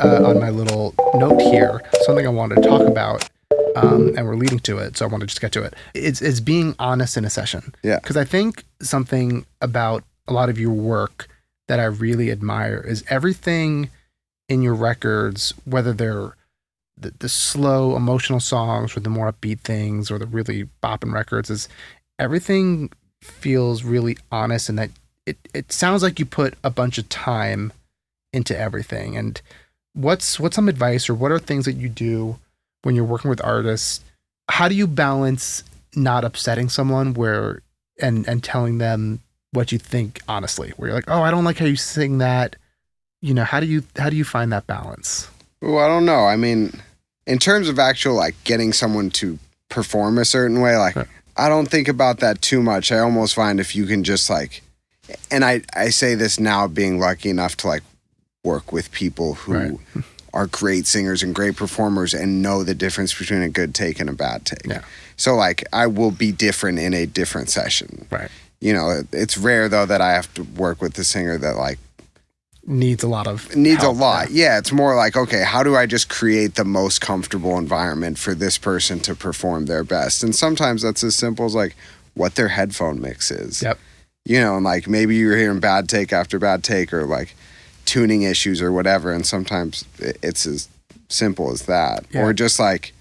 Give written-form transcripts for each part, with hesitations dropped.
on my little note here something I wanted to talk about, and we're leading to it, so I want to just get to it. It's being honest in a session. Yeah. Because I think something about a lot of your work that I really admire is everything in your records, whether they're the slow emotional songs or the more upbeat things or the really bopping records, is everything feels really honest, and that it sounds like you put a bunch of time into everything. And what's some advice, or what are things that you do when you're working with artists? How do you balance not upsetting someone and telling them what you think honestly, where you're like, oh, I don't like how you sing that, how do you find that balance? Well, I don't know. I mean, in terms of actual like getting someone to perform a certain way, like, right. I don't think about that too much. I almost find if you can just like, and I say this now being lucky enough to like work with people who right. are great singers and great performers and know the difference between a good take and a bad take. Yeah. So like I will be different in a different session. Right. It's rare though that I have to work with the singer that like needs a lot. Yeah. It's more like, okay, how do I just create the most comfortable environment for this person to perform their best? And sometimes that's as simple as like what their headphone mix is. Yep. And like maybe you're hearing bad take after bad take, or like tuning issues or whatever. And sometimes it's as simple as that. Yeah. Or just like,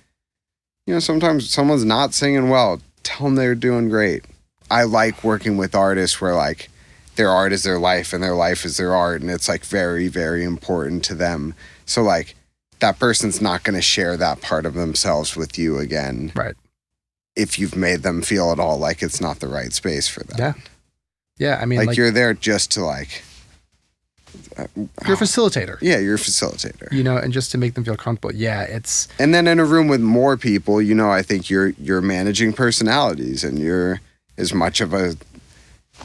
sometimes someone's not singing well, tell them they're doing great. I like working with artists where like their art is their life and their life is their art, and it's like very, very important to them. So like that person's not going to share that part of themselves with you again. Right. If you've made them feel at all like it's not the right space for them. Yeah. Yeah. I mean, like you're there just to like, you're a facilitator. Yeah, you're a facilitator. And just to make them feel comfortable. Yeah, it's. And then in a room with more people, I think you're managing personalities, and you're as much of a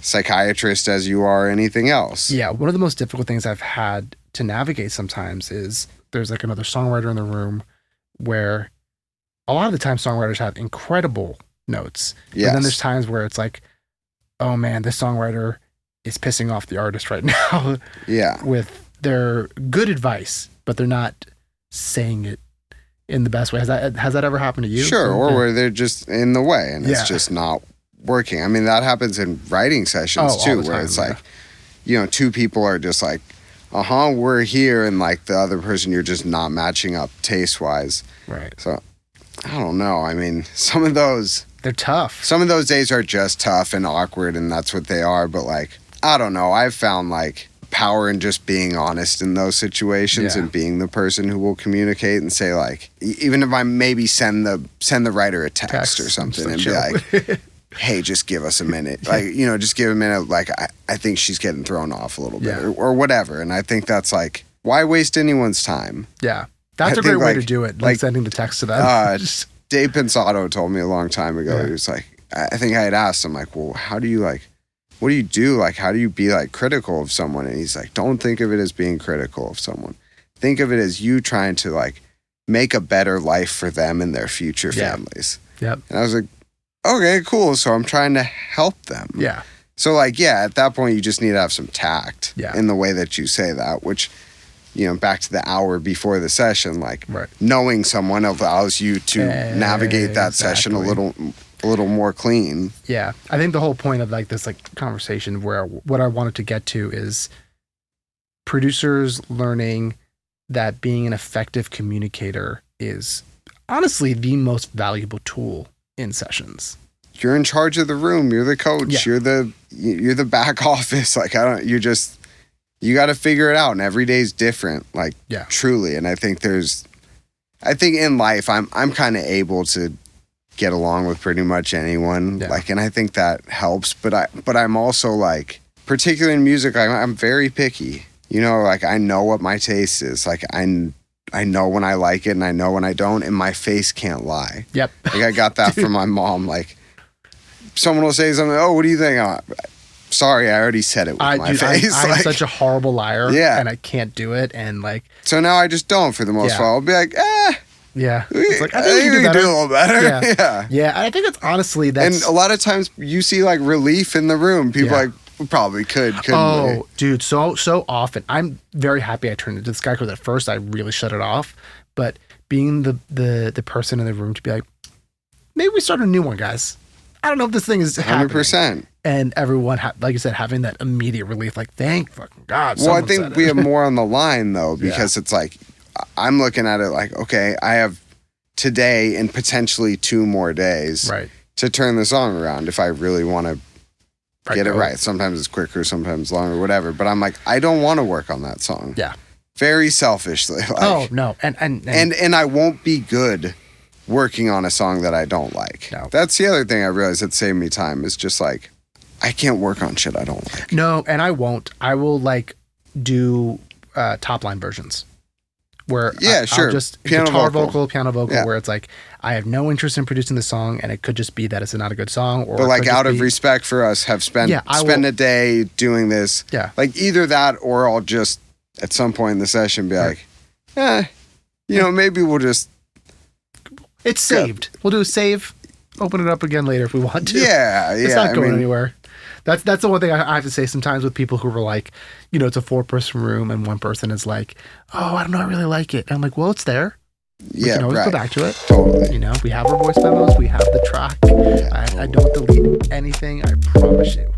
psychiatrist as you are anything else. Yeah, one of the most difficult things I've had to navigate sometimes is there's like another songwriter in the room where a lot of the time songwriters have incredible notes. Yes. And then there's times where it's like, oh man, this songwriter is pissing off the artist right now. Yeah. With their good advice, but they're not saying it in the best way. Has that ever happened to you? Sure. Or where they're just in the way and it's just not working. I mean, that happens in writing sessions too, where it's like, two people are just like, we're here, and like the other person, you're just not matching up taste wise. Right. So I don't know. I mean, some of those, they're tough. Some of those days are just tough and awkward, and that's what they are. But like, I don't know. I've found like power in just being honest in those situations and being the person who will communicate and say like, even if I maybe send the writer a text or something and be like, hey, just give us a minute. Like, just give a minute. Like, I think she's getting thrown off a little bit or whatever. And I think that's like, why waste anyone's time? Yeah. That's a great way to do it. Like sending the text to them. Dave Pensato told me a long time ago. He was like, I think I had asked him like, well, how do you like, what do you do? Like, how do you be like critical of someone? And he's like, don't think of it as being critical of someone. Think of it as you trying to like make a better life for them and their future families. Yep. And I was like, okay, cool. So I'm trying to help them. Yeah. So like, at that point you just need to have some tact in the way that you say that, which, back to the hour before the session, like knowing someone allows you to navigate that session a little more clean. Yeah. I think the whole point of like this like conversation where what I wanted to get to is producers learning that being an effective communicator is honestly the most valuable tool in sessions. You're in charge of the room. You're the coach. You're the back office. Like you got to figure it out. And every day's different. Like truly. And I think in life, I'm kind of able to get along with pretty much anyone. Yeah. Like, and I think that helps. But I'm also like, particularly in music, I'm very picky. Like I know what my taste is. Like I know when I like it and I know when I don't, and my face can't lie. Yep. Like I got that from my mom. Like someone will say something, oh, what do you think? Sorry, I already said it with my face. I'm such a horrible liar. Yeah. And I can't do it. And like, so now I just don't for the most part. I'll be like, yeah. It's like, I think you can do a little better. Yeah. Yeah. I think it's honestly and a lot of times you see like relief in the room. People like, Probably couldn't we? Oh, dude, so often. I'm very happy I turned into this guy because at first I really shut it off. But being the person in the room to be like, maybe we start a new one, guys. I don't know if this thing is happening. 100%. And everyone, like you said, having that immediate relief, like, thank fucking God. Well, I think we have more on the line, though, because it's like, I'm looking at it like, okay, I have today and potentially 2 more days to turn the song around if I really want to get it right. Sometimes it's quicker, sometimes longer, whatever. But I'm like, I don't want to work on that song. Yeah. Very selfishly. Like, oh, no. And I won't be good working on a song that I don't like. No. That's the other thing I realized that saved me time is just like, I can't work on shit I don't like. No, and I won't. I will like do top line versions where I'll just piano piano vocal where it's like, I have no interest in producing the song and it could just be that it's not a good song. Or but like out of respect for us, have spend a day doing this. Yeah. Like either that or I'll just at some point in the session be like, maybe we'll just. It's saved. We'll do a save, open it up again later if we want to. Yeah. It's not going anywhere. That's the one thing I have to say sometimes with people who are like, it's a 4-person room and one person is like, oh, I don't know, I really like it. And I'm like, well, it's there. We can always go back to it. Totally. We have our voice memos. We have the track. I don't delete anything. I promise you.